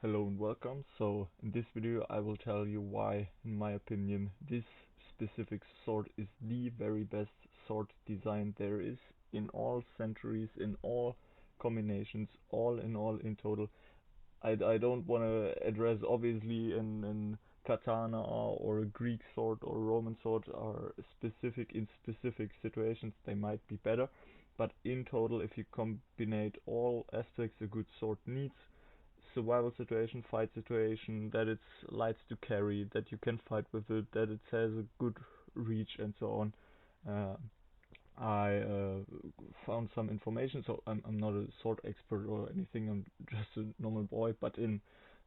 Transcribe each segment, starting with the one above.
Hello and welcome. So in this video I will tell you why, in my opinion, this specific sword is the very best sword design there is in all centuries, in all combinations, all in all in total. I don't want to address obviously in katana or a Greek sword or Roman sword are specific in specific situations they might be better, but in total if you combine all aspects a good sword needs, survival situation, fight situation, that it's light to carry, that you can fight with it, that it has a good reach and so on. Uh, I found some information, so I'm not a sword expert or anything, I'm just a normal boy, but in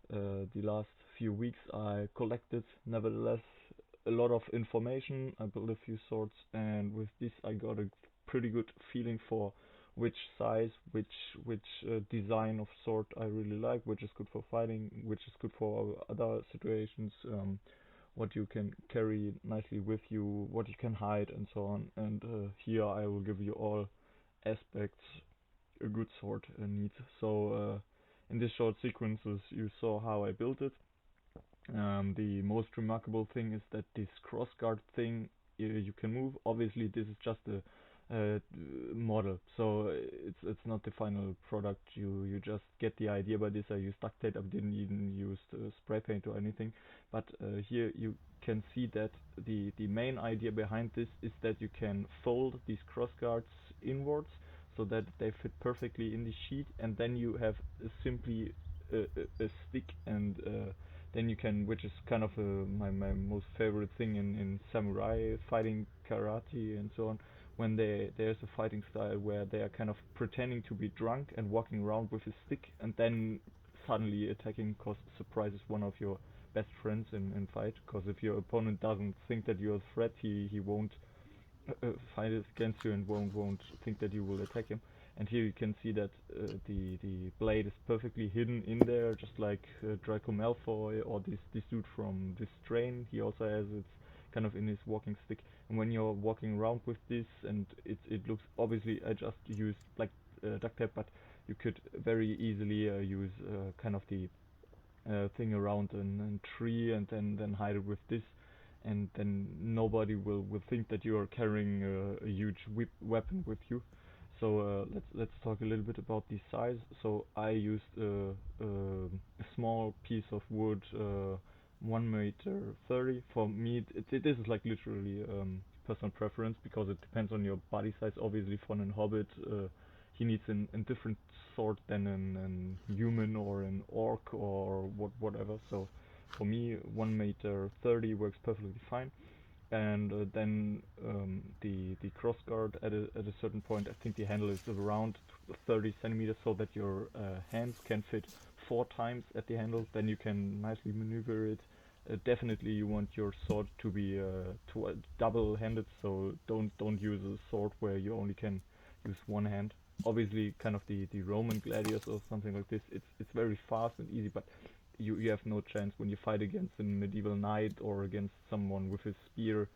the last few weeks I collected nevertheless a lot of information. I built a few swords, and with this I got a pretty good feeling for which size, which design of sword I really like, which is good for fighting, which is good for other situations, what you can carry nicely with you, what you can hide, and so on. And here I will give you all aspects a good sword needs. So in this short sequences you saw how I built it. The most remarkable thing is that this crossguard thing you can move. Obviously, this is just a model, so it's not the final product. You just get the idea by this. I used duct tape. I didn't even use spray paint or anything. But here you can see that the main idea behind this is that you can fold these crossguards inwards so that they fit perfectly in the sheet, and then you have simply a stick and then you can, which is kind of my most favorite thing in samurai fighting, karate and so on, when there's a fighting style where they are kind of pretending to be drunk and walking around with a stick and then suddenly attacking cause surprises one of your best friends in fight, because if your opponent doesn't think that you're a threat, he won't fight against you and won't think that you will attack him. And here you can see that the blade is perfectly hidden in there, just like Draco Malfoy or this dude from this train. He also has it kind of in his walking stick. And when you're walking around with this, and it looks, obviously I just used like duct tape, but you could very easily use kind of the thing around a tree and then hide it with this, and then nobody will think that you are carrying a huge weapon with you. So let's talk a little bit about the size. So I used a small piece of wood, 1 meter 30. For me, this is like literally personal preference because it depends on your body size. Obviously, for an hobbit, he needs a different sort than an human or an orc or whatever. So for me, 1 meter 30 works perfectly fine. And then the cross guard at a certain point, I think the handle is around 30 centimeters, so that your hands can fit 4 times at the handle. Then you can nicely maneuver it. Definitely, you want your sword to be double-handed, so don't use a sword where you only can use one hand. Obviously, kind of the Roman gladiators or something like this. It's very fast and easy, but you have no chance when you fight against a medieval knight or against someone with a spear.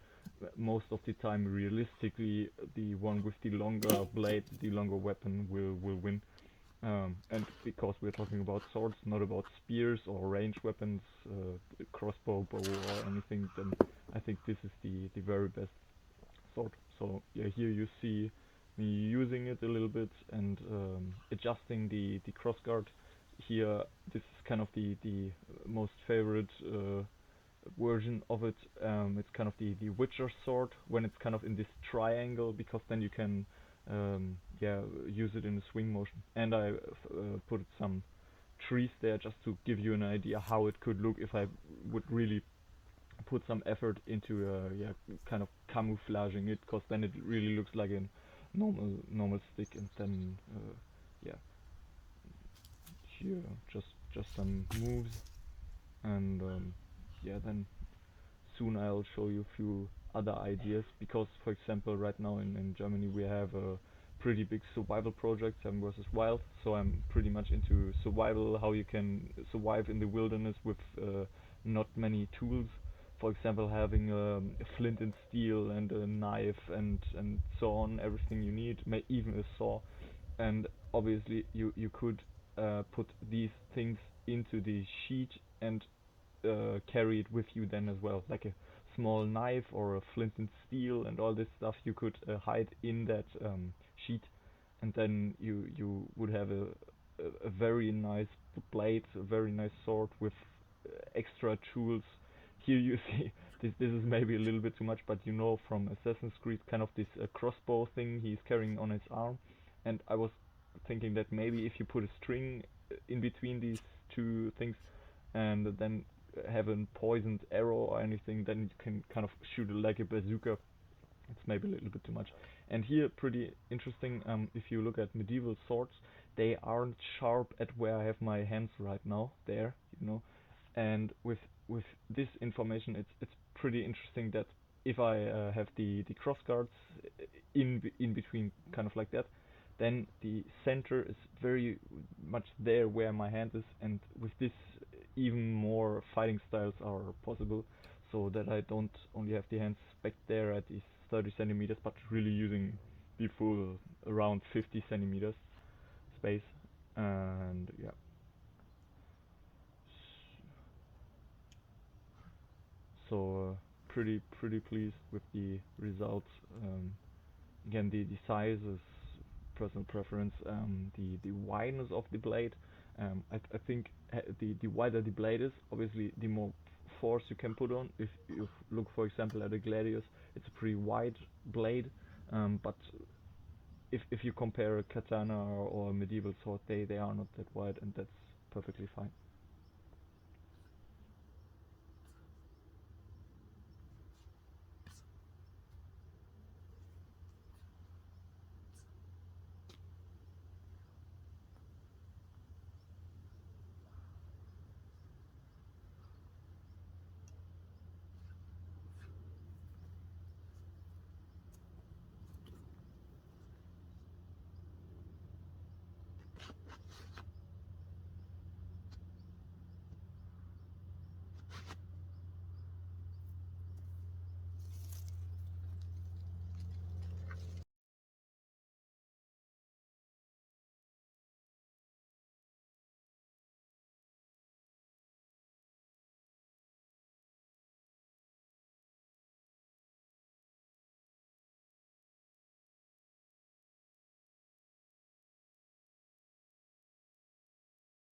Most of the time, realistically, the one with the longer blade, the longer weapon will win. And because we're talking about swords, not about spears or ranged weapons, crossbow, bow, or anything, then I think this is the very best sword. So yeah, here you see me using it a little bit and adjusting the crossguard. Here, this is kind of the most favorite version of it. It's kind of the Witcher sword when it's kind of in this triangle, because then you can yeah, use it in a swing motion. And I put some trees there just to give you an idea how it could look if I would really put some effort into yeah, kind of camouflaging it, because then it really looks like a normal stick. And then yeah, here just some moves, and yeah, then soon I'll show you a few other ideas, because for example right now in Germany we have a pretty big survival project, Seven versus Wild, so I'm pretty much into survival, how you can survive in the wilderness with not many tools. For example, having a flint and steel and a knife and so on, everything you need, may even a saw. And obviously you could put these things into the sheet and carry it with you then as well, like a small knife or a flint and steel and all this stuff you could hide in that sheet, and then you would have a very nice blade, a very nice sword with extra tools. Here you see this is maybe a little bit too much, but you know from Assassin's Creed, kind of this crossbow thing he's carrying on his arm, and I was thinking that maybe if you put a string in between these two things, and then have a poisoned arrow or anything, then you can kind of shoot it like a bazooka. It's maybe a little bit too much. And here, pretty interesting. If you look at medieval swords, they aren't sharp at where I have my hands right now. There, you know. And with this information, it's pretty interesting that if I have the cross guards in between, kind of like that, then the center is very much there where my hand is, and with this, even more fighting styles are possible, so that I don't only have the hands back there at these 30 centimeters, but really using the full around 50 centimeters space. And yeah, so pretty pleased with the results. Again, the size is personal preference. The wideness of the blade. I think the wider the blade is, obviously the more force you can put on. If you look, for example, at a gladius, it's a pretty wide blade. But if you compare a katana or a medieval sword, they are not that wide, and that's perfectly fine.